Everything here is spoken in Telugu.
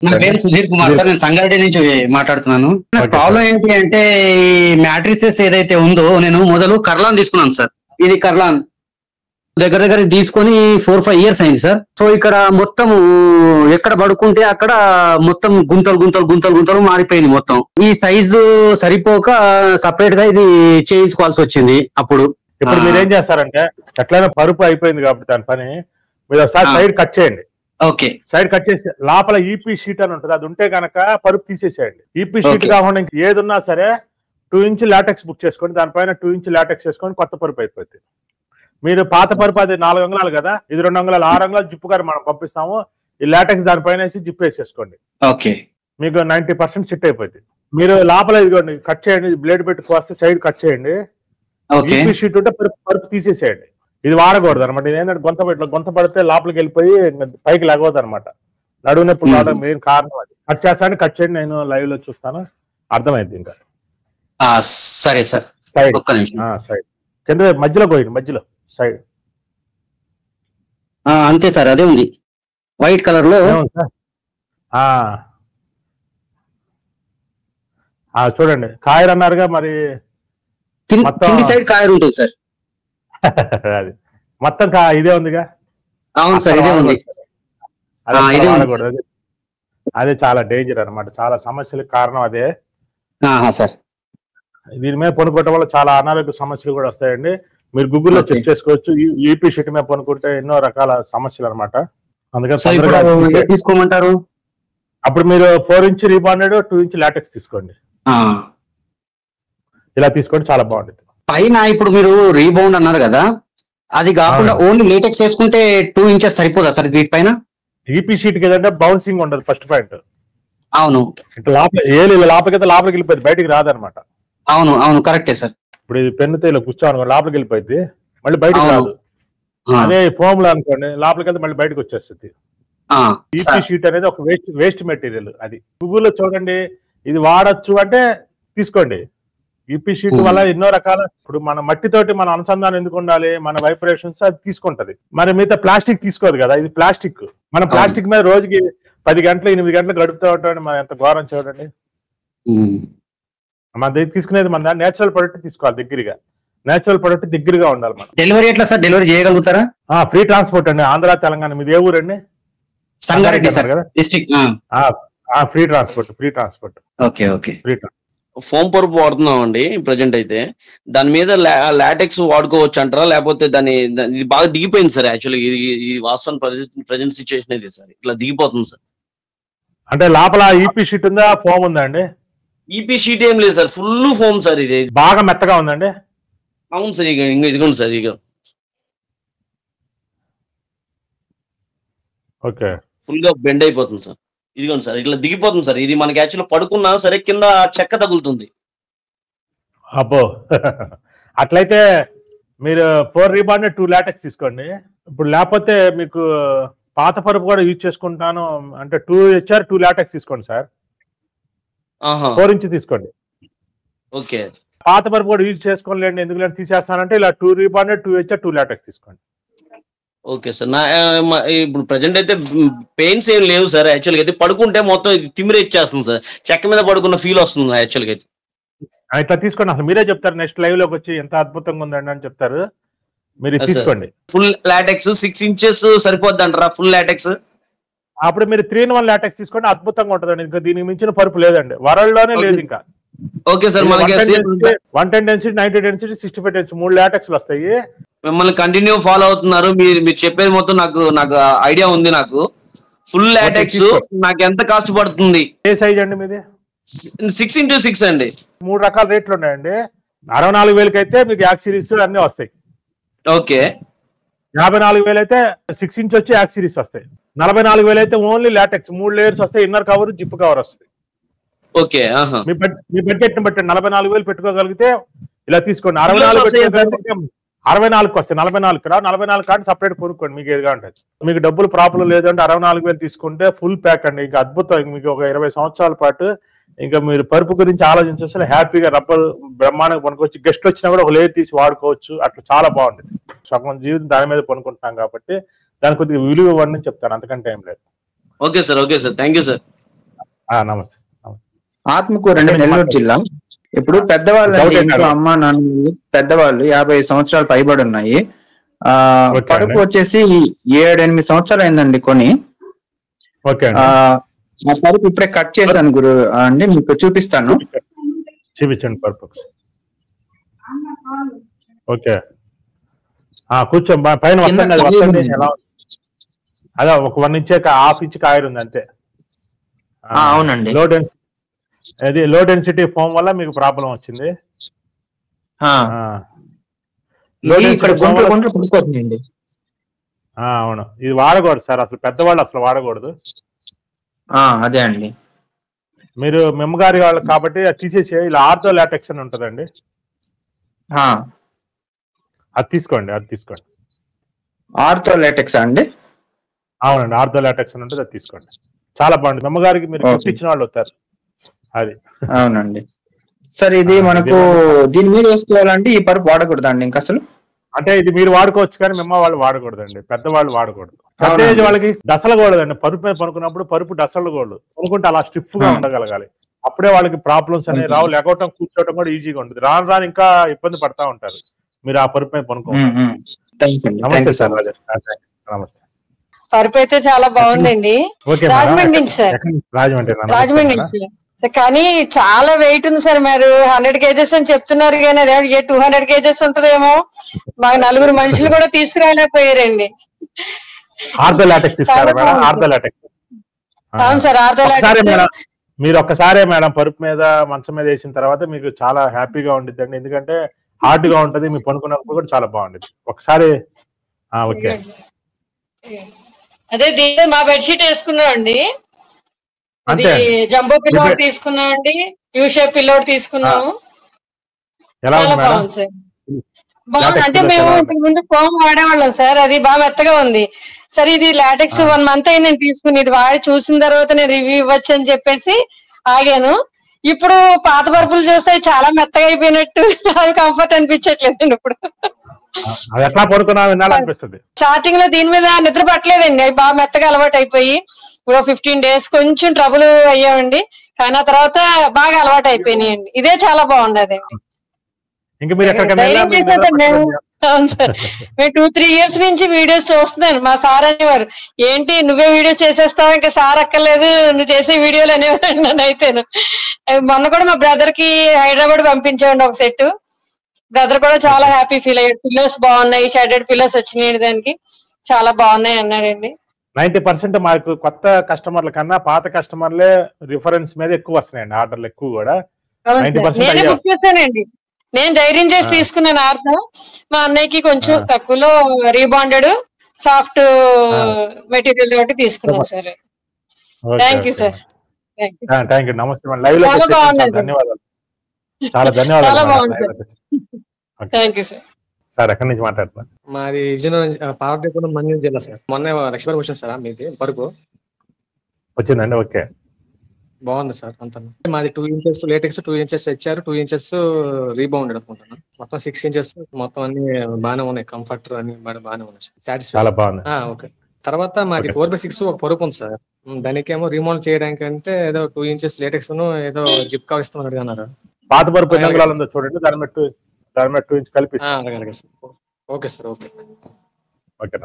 నా పేరు సుధీర్ కుమార్ సార్, నేను సంగారెడ్డి నుంచి మాట్లాడుతున్నాను. ప్రాబ్లం ఏంటి అంటే ఈ మ్యాట్రిసెస్ ఏదైతే ఉందో నేను మొదలు కర్లాన్ తీసుకున్నాను సార్. ఇది కర్లాన్ దగ్గర దగ్గర తీసుకొని 4-5 years అయింది సార్. సో ఇక్కడ మొత్తం ఎక్కడ పడుకుంటే అక్కడ మొత్తం గుంతలు గుంతలు గుంతలు గుంతలు మారిపోయింది మొత్తం. ఈ సైజు సరిపోక సపరేట్ గా ఇది చేయించుకోవాల్సి వచ్చింది. అప్పుడు ఇప్పుడు మీరేం చేస్తారంటే ఎట్లయినా పరుపు అయిపోయింది కాబట్టి దాని పని మీరు ఒకసారి సైడ్ కట్ చేయండి. ఓకే, సైడ్ కట్ చేసి లోపల ఈపీ షీట్ అని ఉంటుంది, అది ఉంటే కనుక పరుపు తీసేసేయండి. ఈపీ షీట్ కాకుండా ఇంక ఏది ఉన్నా సరే 2 inch లాటెక్స్ బుక్ చేసుకోండి, దానిపైన 2 inch లాటెక్స్ వేసుకొని కొత్త పరుపు అయిపోతుంది. మీరు పాత పరుపు అది 4 అంగుళాలు కదా, ఇది 2 అంగుళాలు 6 అంగుళాలు జిప్పు గారు మనం పంపిస్తాము. ఈ లాటెక్స్ దానిపైన వేసి జిప్ వేసేసుకోండి, ఓకే, మీకు 90% సెట్ అయిపోయింది. మీరు లోపల ఇదిగోండి కట్ చేయండి, బ్లేడ్ పెట్టి కోస్తే సైడ్ కట్ చేయండి. ఈపీ షీట్ ఉంటే పరుపు తీసేసేయండి. ఇది వాడకూడదు అనమాట. ఇది ఏంటంటే గొంత పడితే లోపలికి వెళ్ళిపోయి పైకి లేకపోదు అనమాట. నడువు నొప్పి రావడం మెయిన్ కారణం అది. కట్ చేస్తాను, కట్ చేయండి, నేను లైవ్ లో చూస్తాను, అర్థమైంది. ఇంకా సరే సార్, సైడ్ సైడ్ కింద మధ్యలో పోయింది, మధ్యలో సైడ్ అంతే సార్. అదే ఉంది వైట్ కలర్ లో చూడండి. కాయర్ అన్నారుగా, మరి కింది సైడ్ కాయర్ ఉంటుంది సార్. అది మొత్తం ఇదే ఉందిగా. అవును సార్, ఇదే ఉంది. అదే చాలా డేంజర్ అనమాట, చాలా సమస్యలకు కారణం అదే సార్. దీని మీద పనుకోవటం వల్ల చాలా అనారోగ్య సమస్యలు కూడా వస్తాయండి. మీరు గూగుల్లో చెక్ చేసుకోవచ్చు. ఈపీ షీట్ మీద పనుకుంటే ఎన్నో రకాల సమస్యలు అనమాట. అందుకని తీసుకోమంటారు. అప్పుడు మీరు 4 inch రీబాండెడ్ 2 inch లాటెక్స్ తీసుకోండి. ఇలా తీసుకోండి, చాలా బాగుంటుంది. పైన ఇప్పుడు మీరు రీబౌండ్ అన్నారు కదా, అది కాకుండా ఓన్లీ లేటెక్స్ వేసుకుంటే 2 inches సరిపోదా సార్ వీటి పైన? ఈపీ షీట్ కి ఏదంటే బౌన్సింగ్ ఉండదు ఫస్ట్ పాయింట్. అవును, లోపలికి వెళ్ళిపోయింది, బయటికి రాదనమాట. అవును అవును, కరెక్టే సార్. ఇప్పుడు ఇది పెన్నుతో ఇలా కూర్చోను, లోపలికి వెళ్ళిపోయింది, మళ్ళీ బయటకు రాదు. అదే ఫోమ్ లో అనుకోండి, లోపలికి వెళ్తే మళ్ళీ బయటకు వచ్చేస్తుంది. ఈపీ షీట్ అనేది ఒక వేస్ట్ మెటీరియల్. అది గూగుల్లో చూడండి, ఇది వాడచ్చు అంటే తీసుకోండి. ఈపీ షీట్ వల్ల ఎన్నో రకాల, ఇప్పుడు మన మట్టితోటి మన అనుసంధానం ఎందుకు ఉండాలి, మన వైబ్రేషన్స్ అది తీసుకుంటది. మరి మిగతా ప్లాస్టిక్ తీసుకోదు కదా, ఇది ప్లాస్టిక్. మనం ప్లాస్టిక్ మీద రోజుకి 10 గంటలు 8 గంటలు గడుపుతూ ఉంటాం. మన ఎంత ఘోరం చూడండి. మన దగ్గర తీసుకునేది మన నేచురల్ ప్రొడక్ట్ తీసుకోవాలి, దగ్గరగా నేచురల్ ప్రొడక్ట్ దగ్గరగా ఉండాలి. మనం డెలివరీ ఎట్లా సార్, డెలివరీ చేయగలుగుతారా? ఫ్రీ ట్రాన్స్పోర్ట్ అండి. ఆంధ్ర తెలంగాణ, మీది ఏ ఊరండి? సంగారెడ్డి సార్ కదా, district. Free transport. Okay okay. Free foam పరుపు వాడుతున్నాం అండి ప్రజెంట్ అయితే. దాని మీద లాటెక్స్ వాడుకోవచ్చు అంటారా, లేకపోతే ఇది బాగా దిగిపోయింది సార్. యాక్చువల్లీ ఇది వాస్తవం ప్రజెంట్ సిచ్యువేషన్ ఇది సార్, ఇట్లా దిగిపోతుంది సార్. అంటే లోపల ఈపీ షీట్ ఉందా, ఫోమ్ ఉందా అండి? ఈపీ షీట్ ఏం లేదు సార్, ఫుల్ ఫోమ్ సార్. ఇది బాగా మెత్తగా ఉందండి. అవును సార్, ఇదిగోండి సార్, ఇక ఓకే, ఫుల్ గా బెండ్ అయిపోతుంది సార్. ఇదిగోండి సార్, ఇట్లా దిగిపోతుంది సార్. ఇది మనకి యాక్చువల్ పడుకున్నా సరే కింద చెక్క తగులుతుంది. అబ్బో, అట్లయితే మీరు 4 రీబాండెడ్ 2 లాటెక్స్ తీసుకోండి. ఇప్పుడు లేకపోతే మీకు పాత పరుపు కూడా యూజ్ చేసుకుంటాను అంటే 2 HR 2 లాటెక్స్ తీసుకోండి సార్. 4 inch తీసుకోండి. ఓకే, పాత పరుపు కూడా యూజ్ చేసుకోలేండి, ఎందుకు తీసేస్తానంటే ఇలా 2 రీబాండెడ్ 2 HR 2 లాటెక్స్ తీసుకోండి. Okay sir. ఇప్పుడు ప్రజెంట్ అయితే పెయిన్స్ ఏం లేవు సార్. యాక్చువల్గా అయితే పడుకుంటే మొత్తం తిమ్మిరి ఇచ్చేస్తుంది సార్, చెక్క మీద పడుకున్న ఫీల్ వస్తుంది యాక్చువల్గా అయితే. ఇట్లా తీసుకోండి, అసలు మీరే చెప్తారు నెక్స్ట్ లైవ్ లోకి వచ్చి ఎంత అద్భుతంగా ఉందండి అని చెప్తారు. మీరు తీసుకోండి. ఫుల్ లాటెక్స్ 6 inches సరిపోద్ది అంటారా? ఫుల్ లాటెక్స్ అప్పుడు మీరు 3-in-1 లాటెక్స్ తీసుకోండి, అద్భుతంగా ఉంటుందండి. ఇంకా దీనికి మించిన పరుపు లేదండి, వరల్డ్ లోనే లేదు ఇంకా. ఓకే సార్, మనకి 110 density 90 density 65 density 3 లాటెక్స్లు వస్తాయి. మిమ్మల్ని కంటిన్యూ ఫాలో అవుతున్నారు, మీరు చెప్పేది మొత్తం నాకు ఐడియా ఉంది. నాకు ఫుల్ లాటెక్స్ నాకు ఎంత కాస్ట్ పడుతుంది? ఏ సైజ్ అండి మీది? 6x6 అండి. 3 రకాల రేట్లు ఉన్నాయండి. 64,000కి అయితే మీకు యాక్ సిరీస్ అన్ని వస్తాయి. ఓకే. 54,000 అయితే 6 inch వచ్చి యాక్ సిరీస్ వస్తాయి. 44,000 అయితే ఓన్లీ లాటెక్స్ 3 లేయర్స్ వస్తాయి, ఇన్నర్ కవర్ జిప్ కవర్ వస్తుంది. ఓకే, మీ బడ్జెట్ ని బట్టి 44,000 పెట్టుకోగలిగితే ఇలా తీసుకోండి. 64 వస్తాయి, 44 కార్డు సపరేట్ కొనుక్కోండి, మీకు ఏదిగా ఉంటుంది. మీకు డబ్బులు ప్రాబ్లం లేదంటే 64,000 తీసుకుంటే ఫుల్ ప్యాక్ అండి. ఇంకా అద్భుతం, మీకు ఒక 20 సంవత్సరాల పాటు ఇంకా మీరు పరుపు గురించి ఆలోచించాల్సిన హ్యాపీగా రబ్బర్ బ్రహ్మాండంగా పనుకోవచ్చు. గెస్ట్లు వచ్చినా కూడా ఒక లేయర్ తీసి వాడుకోవచ్చు. అట్లా చాలా బాగుంటుంది. సగం జీవితం దాని మీద పనుకుంటున్నాం కాబట్టి దాని కొద్దిగా విలువ ఇవ్వండి చెప్తాను, అంతకంటే ఏం లేదు. Okay sir, okay sir, thank you sir. నమస్తే. ఆత్మకూరు అండి, నెల్లూరు జిల్లా. ఇప్పుడు పెద్దవాళ్ళు అండి, ఇంట్లో అమ్మ నాన్న పెద్దవాళ్ళు 50 సంవత్సరాలు పైబడి ఉన్నాయి. కడుపు వచ్చేసి 7-8 సంవత్సరాలు అయిందండి కొని. ఆ కడుపు ఇప్పుడే కట్ చేశాను గురు అండి, మీకు చూపిస్తాను. చూపించండి పరుపు. ఓకే, కూర్చో. పైన అదే ఒక 1 ఇంచ్ ½ ఇంచ్ కాయలు ఉంది అంతే. అవునండి, లో డెన్సిటీ ఫోమ్ వల్ల మీకు ప్రాబ్లం వచ్చింది. అవును, ఇది వాడకూడదు సార్, అసలు పెద్దవాళ్ళు అసలు వాడకూడదు. అదే అండి, మీరు మెమ్మగారి వాళ్ళు కాబట్టి అది తీసేసి ఇలా ఆర్థో లాటెక్స్ అని ఉంటుందండి, అది తీసుకోండి. ఆర్థో లాటెక్స్ అండి? అవునండి, ఆర్థో లాటెక్స్ అని ఉంటుంది, అది తీసుకోండి. చాలా బాగుంటుంది. మెమ్మగారికి మీరు గిఫ్ట్ ఇచ్చిన వాళ్ళు అవుతారు అది. అవునండి సార్, ఇది మనకు దీని మీద వేసుకోవాలంటే ఈ పరుపు వాడకూడదండి ఇంకా అసలు? అంటే ఇది మీరు వాడుకోవచ్చు కానీ మెమ్మ వాళ్ళు వాడకూడదండి, పెద్దవాళ్ళు వాడకూడదు. పెద్ద ఏజ్ వాళ్ళకి డసలకూడదండి, పరుపు మీద పనుకున్నప్పుడు పరుపు డసలకూడదు, పనుకుంటే అలా స్టిఫ్ గా ఉండగలగాలి. అప్పుడే వాళ్ళకి ప్రాబ్లమ్స్ అనేవి రావు. లేకపోవటం కూర్చోవటం కూడా ఈజీగా ఉంటుంది. రాను రాను ఇంకా ఇబ్బంది పడతా ఉంటారు మీరు ఆ పరుపు మీద పనుకోండి. నమస్తే సార్. నమస్తే. పరుపు అయితే చాలా బాగుందండి. రాజమండ్రి సార్, రాజమండ్రి. కానీ చాలా వెయిట్ ఉంది సార్. మీరు 100 kgs అని చెప్తున్నారు కానీ అదే 200 kgs ఉంటదేమో. మాకు 4 మనుషులు కూడా తీసుకురాలేకపోయారండి. అవును సార్, మీరు ఒక్కసారే మేడం పరుపు మీద మంచం మీద వేసిన తర్వాత మీకు చాలా హ్యాపీగా ఉండిద్దండి. ఎందుకంటే హార్డ్ గా ఉంటది, మీ పనుకున్నప్పుడు కూడా చాలా బాగుండేది. ఒకసారి ఓకే. అదే దీంట్లో మా బెడ్షీట్ వేసుకున్నామండి, అది జంబో పిల్లో తీసుకున్నామండి, యూ షేప్ పిల్లో తీసుకున్నాము. చాలా బాగుంది సార్, బాగుంది. అంటే మేము ఇంతకు ముందు ఫోమ్ వాడేవాళ్ళం సార్, అది బాగా మెత్తగా ఉంది సార్. ఇది లాటెక్స్ 1 month అయింది నేను తీసుకుని. ఇది వాడి చూసిన తర్వాత నేను రివ్యూ ఇవ్వచ్చు అని చెప్పేసి ఆగాను. ఇప్పుడు పాత పరుపులు చూస్తే చాలా మెత్తగా అయిపోయినట్టు, అది కంఫర్ట్ అనిపించట్లేదండి ఇప్పుడు. స్టార్టింగ్ లో దీని మీద నిద్ర పట్టలేదండి, అవి బాగా మెత్తగా అలవాటు అయిపోయి ఇప్పుడు 15 days కొంచెం ట్రబుల్ అయ్యామండి. కానీ ఆ తర్వాత బాగా అలవాటు అయిపోయినాయండి. ఇదే చాలా బాగుండదండి. అవును సార్, మేము 2-3 years నుంచి వీడియోస్ చూస్తున్నాను. మా సార్ అనేవారు, ఏంటి నువ్వే వీడియోస్ చేసేస్తావు, ఇంకా సార్ అక్కర్లేదు నువ్వు చేసే వీడియోలు అనేవారు. నన్ను అయితేను మొన్న కూడా మా బ్రదర్ కి హైదరాబాద్ పంపించామండి ఒక సెట్. బ్రదర్ కూడా చాలా హ్యాపీ ఫీల్ అయ్యాడు. పిల్లోస్ బాగున్నాయి, షెడెడ్ పిల్లోస్ వచ్చినాయి, దానికి చాలా బాగున్నాయి అన్నాడండి. 90% మాకు కొత్త కస్టమర్ల కన్నా పాత కస్టమర్లే రిఫరెన్స్ మీద ఎక్కువ వస్తున్నాయండి, ఆర్డర్లు ఎక్కువ కూడా. నేనే బుక్ చేశానండి, నేను ధైర్యం చేసి తీసుకున్నాను ఆర్డర్. మా అన్నయ్యకి కొంచెం తక్కువలో రీబాండెడ్ సాఫ్ట్ మెటీరియల్ తోటి తీసుకున్నాను sir. Thank you sir. Thank you. నమస్తే. లైవ్ లో ధన్యవాదాలు, చాలా ధన్యవాదాలు. Thank you sir. సార్ ఎక్కడి నుంచి మాట్లాడుతున్నారు? మాది విజయనగరం పార్వతీపురం మంజూరు జిల్లా సార్. మొన్న లక్ష్మీ వచ్చింది సార్ మీది పరుపు వచ్చిందండి. ఓకే, బాగుంది సార్. అంతా మాది 2 inches latex, 2 inches HR, 2 inches rebounded అనుకుంటున్నాను. మొత్తం 6 inches మొత్తం అన్ని బాగానే ఉన్నాయి. కంఫర్టర్ అన్ని బాగానే ఉన్నాయి సార్. సాటిస్ఫై. ఓకే. తర్వాత మాది 4x6 ఒక పరుపు ఉంది సార్. దానికేమో రీమౌంట్ చేయడానికి అంటే ఏదో 2 inches లేటెక్స్ ఏదో జిప్ కవర్ ఇస్తామని అన్నారు. పాత పరుపు చూడండి, దాని మీద 2 inch కలిపి. Okay sir. ఓకే. ఓకే.